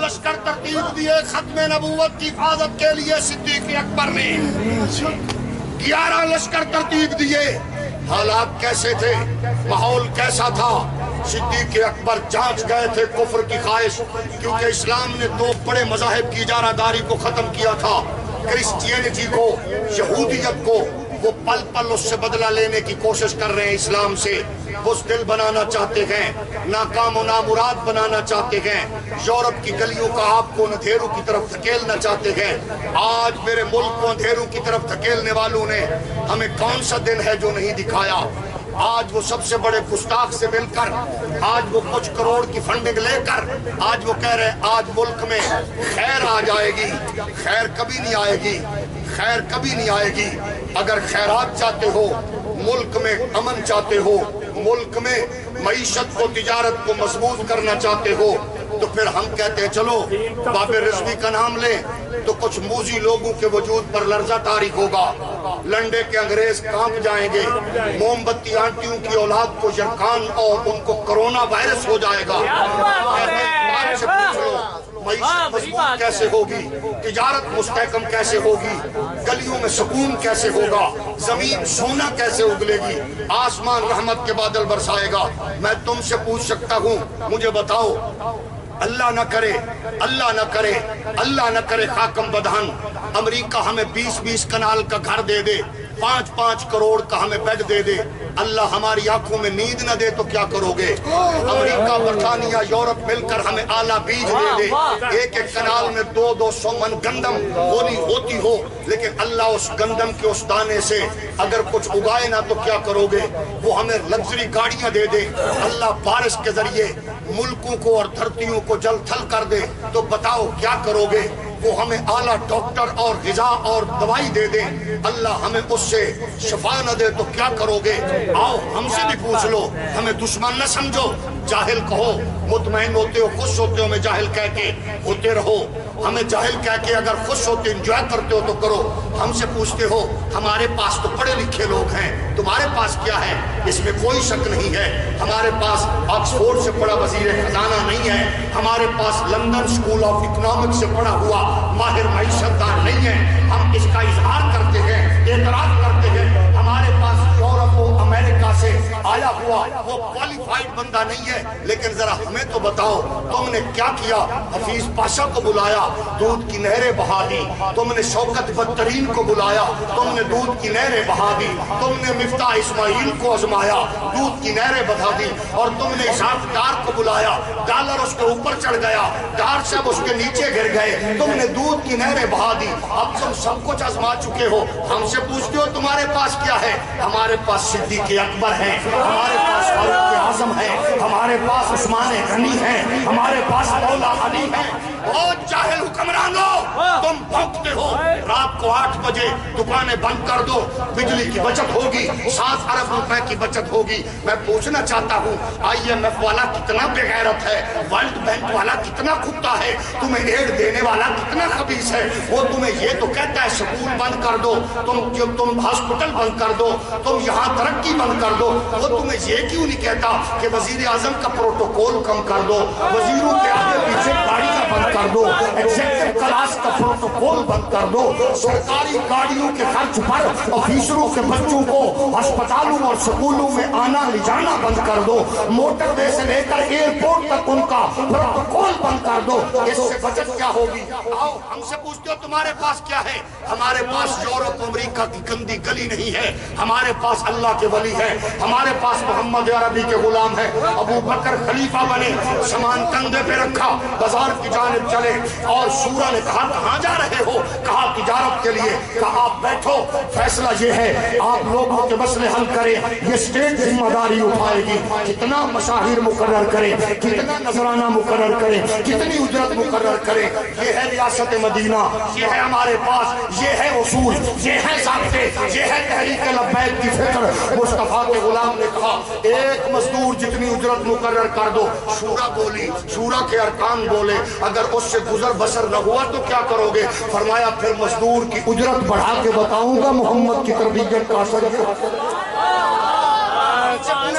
لشکر ترتیب دیے ختم نبوت کی حفاظت کے لیے صدیق اکبر نے 11 لشکر ترتیب دیے۔ حالات کیسے تھے، ماحول کیسا تھا؟ صدیق اکبر جانچ گئے تھے کفر کی خواہش، کیونکہ اسلام نے 2 بڑے مذاہب کی اجارہ داری کو ختم کیا تھا، کرسچینٹی کو، یہودیت کو۔ وہ پل پل اس سے بدلہ لینے کی کوشش کر رہے ہیں، اسلام سے بزدل بنانا چاہتے ہیں، ناکام و نامراد بنانا چاہتے ہیں، یورپ کی گلیوں کا آپ کو اندھیروں کی طرف دھکیلنا چاہتے ہیں۔ آج میرے ملک کو اندھیروں کی طرف دھکیلنے والوں نے ہمیں کون سا دن ہے جو نہیں دکھایا؟ آج وہ سب سے بڑے گستاخ سے مل کر، آج وہ کچھ کروڑ کی فنڈنگ لے کر، آج وہ کہہ رہے ہیں آج ملک میں خیر آ جائے گی۔ خیر کبھی نہیں آئے گی، خیر کبھی نہیں آئے گی۔ اگر خیرات چاہتے ہو، ملک میں امن چاہتے ہو، ملک میں معیشت کو، تجارت کو مضبوط کرنا چاہتے ہو، تو پھر ہم کہتے ہیں چلو باب رضوی کا نام لیں تو کچھ موذی لوگوں کے وجود پر لرزہ طاری ہوگا، لنڈے کے انگریز کانپ جائیں گے، موم بتی آنٹیوں کی اولاد کو یرکان اور ان کو کرونا وائرس ہو جائے گا۔ سے پوچھ لو معیشت مضبوط کیسے ہوگی، تجارت مستحکم کیسے ہوگی، گلیوں میں سکون کیسے ہوگا، زمین سونا کیسے اگلے گی، آسمان رحمت کے بادل برسائے گا۔ میں تم سے پوچھ سکتا ہوں، مجھے بتاؤ، اللہ نہ کرے، اللہ نہ کرے، اللہ نہ کرے خاکم بدہن امریکہ ہمیں 20-20 کنال کا گھر دے دے، 5-5 کروڑ کا ہمیں بیڈ دے دے، اللہ ہماری آنکھوں میں نیند نہ دے تو کیا کرو گے؟ امریکہ، برطانیہ، یورپ مل کر ہمیں اعلیٰ بیج دے دے، ایک کنال میں 200 من گندم ہوتی ہو، لیکن اللہ اس گندم کے اس دانے سے اگر کچھ اگائے نہ تو کیا کرو گے؟ وہ ہمیں لگژری گاڑیاں دے دے، اللہ بارش کے ذریعے ملکوں کو اور دھرتیوں کو جل تھل کر دے تو بتاؤ کیا کرو گے؟ وہ ہمیں اعلیٰ ڈاکٹر اور غذا اور دوائی دے دے، اللہ ہمیں اس سے شفا نہ دے تو کیا کرو گے؟ آؤ ہم سے بھی پوچھ لو، ہمیں دشمن نہ سمجھو، جاہل کہو، مطمئن ہوتے ہو، خوش ہوتے ہو میں جاہل کہہ کے ہوتے رہو، ہمیں جاہل کہہ کے اگر خوش ہوتے انجوائے کرتے ہو تو کرو۔ ہم سے پوچھتے ہو ہمارے پاس تو پڑھے لکھے لوگ ہیں، تمہارے پاس کیا ہے؟ اس میں کوئی شک نہیں ہے، ہمارے پاس آکسفورڈ سے پڑھا وزیر خزانہ نہیں ہے، ہمارے پاس لندن اسکول آف اکنامکس سے پڑھا ہوا ماہر معیشت دان نہیں ہے۔ ہم اس کا اظہار کرتے ہیں، اعتراف کرتے ہیں، ہمارے پاس یورپ و امریکہ سے آیا ہوا وہ کوالیفائڈ بندہ نہیں ہے، لیکن ذرا ہمیں تو بتاؤ تم نے کیا کیا؟ حفیظ پاشا کو بلایا، دودھ کی نہریں بہا دی، تم نے شوکت بدترین کو بلایا، تم نے دودھ کی نہریں بہا دی، تم نے مفتاح اسماعیل کو آزمایا، دودھ کی نہریں بہا دی، اور تم نے اسحاق ڈار کو بلایا، ڈالر اس کے اوپر چڑھ گیا، ڈار صاحب اس کے نیچے گر گئے، تم نے دودھ کی نہریں بہا دی، اب تم سب کچھ آزما چکے ہو، ہم سے پوچھتے ہو تمہارے پاس کیا ہے؟ ہمارے پاس صدیق اکبر ہے، ہمارے پاس فاروق اعظم ہے، ہمارے پاس عثمان غنی ہے، ہمارے پاس مولا علی ہے۔ بہت جاہل حکمرانوں، تم بھونکتے ہو، رات کو 8 بجے دکانیں بند کر دو، بجلی کی بچت ہوگی، 7 ارب روپے کی بچت ہوگی۔ میں پوچھنا چاہتا ہوں IMF والا کتنا بے غیرت ہے، ورلڈ بینک والا کتنا کتا ہے، تمہیں ایڈ دینے والا کتنا خبیث ہے، وہ تمہیں یہ تو کہتا ہے سکول بند کر دو، تم ہاسپٹل بند کر دو، تم یہاں ترقی بند کر دو، وہ تمہیں یہ کیوں نہیں کہتا کہ وزیر اعظم کا پروٹوکول کم کر دو، وزیروں کے آگے پیچھے گاڑیاں بند کر دو، ایگزیکٹو کلاس کا پروٹوکول بند کر دو، سرکاری گاڑیوں کے خرچ پر آفیسروں کے بچوں کو ہسپتالوں اور سکولوں میں آنا لے جانا بند کر دو، موٹر وے سے لے کر ایئرپورٹ تک ان کا پروٹوکول بند کر دو۔ اس سے بچت کیا ہوگی؟ آؤ ہم سے پوچھتے ہو تمہارے پاس کیا ہے؟ ہمارے پاس یورپ امریکہ کی گندی گلی نہیں ہے، ہمارے پاس اللہ کے ولی ہے، ہمارے پاس محمد عربی کے غلام ہیں، ابو بکر خلیفہ بنے، سامان کندھے پہ رکھا، بازار کی جانب چلے، اور سورہ نے کہا کہاں جا رہے ہو؟ کہا تجارت کے لیے، کہا آپ بیٹھو، فیصلہ یہ ہے آپ لوگوں کے مسئلے حل کریں، یہ اسٹیٹ ذمہ داری اٹھائے گی، کتنا مشاہیر مقرر کریں، کتنا نذرانہ مقرر کریں، کتنی اجرت مقرر کریں، یہ ہے ریاست مدینہ، یہ ہے ہمارے پاس، یہ ہے اصول، یہ ہے ضابطے، یہ ہے تحریک لبیک کی فکر۔ مصطفیٰ کے غلام نے کہا ایک مزدور جتنی اجرت مقرر کر دو، شورا بولی، شورا کے ارکان بولے، اگر اس سے گزر بسر نہ ہوا تو کیا کرو گے؟ فرمایا پھر مزدور کی اجرت بڑھا کے بتاؤں گا محمد کی تربیت کا اثر۔